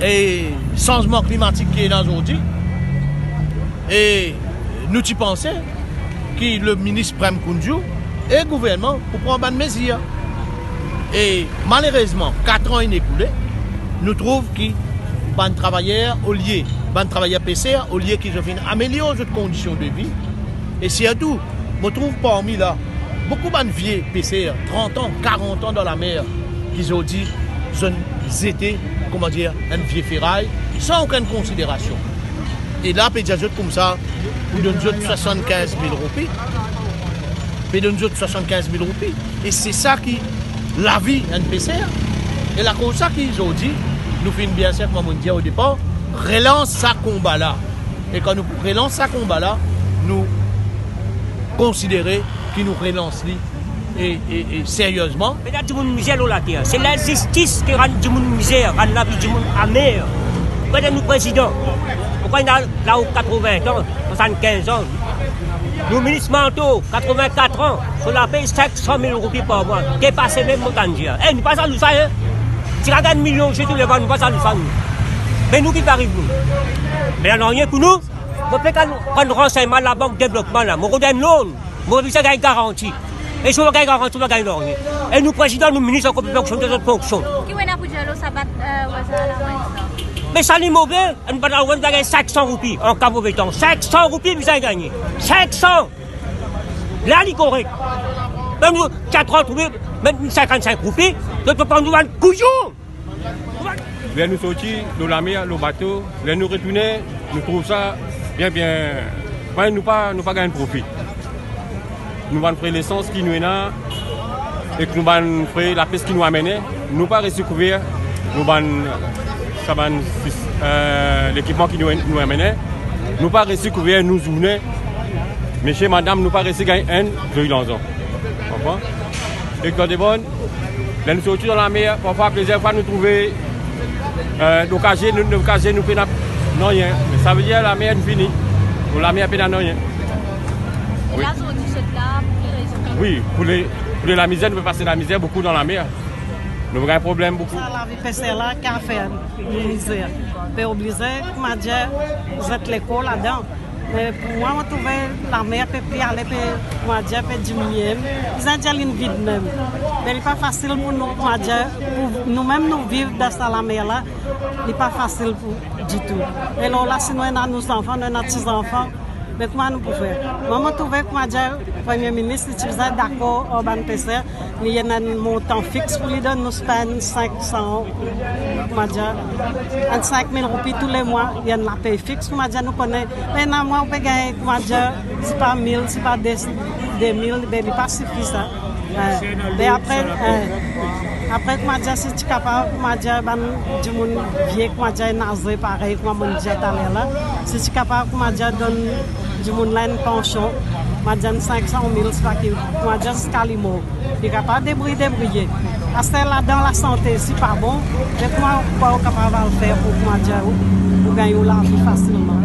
et changement climatique qui est là aujourd'hui. Et nous y pensons que le ministre Prem Kounjou et le gouvernement pour prendre une mesure. Et malheureusement, 4 ans écoulés, nous trouvons que les travailleurs, au lieu, les travailleurs PCR, au lieu qu'ils viennent améliorer leurs conditions de vie, et surtout, je trouve parmi là, beaucoup de vieux PCR, 30 ans, 40 ans dans la mer, qui ont dit, ils étaient, comment dire, un vieux ferraille, sans aucune considération. Et là, peut dire comme ça, vous donnez 75 000 roupies. Vous donnez 75 000 roupies. Et c'est ça qui, la vie, un PCR. Et là, comme ça qu'ils ont dit, nous finissons bien sûr, comme on dit au départ, relance ça combat là. Et quand nous relançons ça combat là, nous considérons qu'ils nous relancent et sérieusement. Mais là, tout le monde misère là, c'est la justice qui rend tout le monde misère, rend la vie du monde amère. Pourquoi nous président? Pourquoi là où 80 ans, 75 ans, nos ministres mentaux, 84 ans, on a payé 500 000 roupies par mois, dépassé même montant de dire. Eh, nous pas ça, nous ça, hein? Si on gagne millions, je tous les vents, nous pas ça, nous ça, nous. Mais nous qui arrivons, nous. Mais on n'a rien pour nous. On peut prendre renseignement la banque de développement, là. Mon donne l'eau, mon visa gagne garantie. Et si on gagne garantie, on gagne rien. Et nous, présidents, nous ministres, on peut fonctionner de notre fonction. Qui est là pour dire que ça bat mais ça n'est mauvais, on va gagner 500 roupies en cas mauvais temps. 500 roupies, vous avez gagné. 500! Là, il est correct. Même 40 roupies, même 55 roupies, je peux prendre un couillon. Là, nous sortir de la mer, le bateau, là, nous retourner, nous trouvons ça bien. Nous pas gagner profit. Nous allons faire l'essence qui nous est là, et que nous allons faire la pêche qui nous amène. Nous pas réussi à couvrir, nous allons. L'équipement qui nous amène, nous pas réussi à couvrir nous journées, mais chez madame, nous pas réussi à gagner un jour l'enzo. Comprends? Et quand c'est bon, là nous sortons dans la mer, parfois plaisir, parfois nous trouver l'occasion, nous faisons non rien. Mais ça veut dire la mer est finie. Pour la mer, pénal non rien. Oui. Là, Oui, pour la misère, nous pouvons passer la misère beaucoup dans la mer. Nous avons un problème beaucoup. La vie personnelle là, qu'à faire, misère. Peut obliger, comment dire, vous êtes l'école là-dedans. Mais pour moi, je trouve la mer peut aller, comment dire, peut diminuer. Ils ont déjà une vie de même. Mais il n'est pas facile pour nous, comment dire, pour nous-mêmes nous vivre dans la mer là. Il n'est pas facile du tout. Et là, si nous avons nos enfants, nous avons nos petits-enfants. Mais comment nous pouvons faire? Moi, je trouve que le Premier ministre, si vous êtes d'accord, Orban PC, il y a un montant fixe pour lui donner, nous spendons 500, 5 000 roupies tous les mois. Il y a une paie fixe, nous connaissons. Maintenant, moi, on peut gagner, c'est pas 1000, c'est pas 2000, mais il n'est pas suffisant. Mais après, si tu es capable, du monde vieux, nazé pareil, comme on dit tout à l'heure, si tu es capable, donner du monde là une pension, 500 000, c'est pas qu'il c'est calimo. Il est capable de débrouiller. Parce que là, dans la santé, c'est pas bon, mais comment on est capable de le faire pour gagner la vie facilement?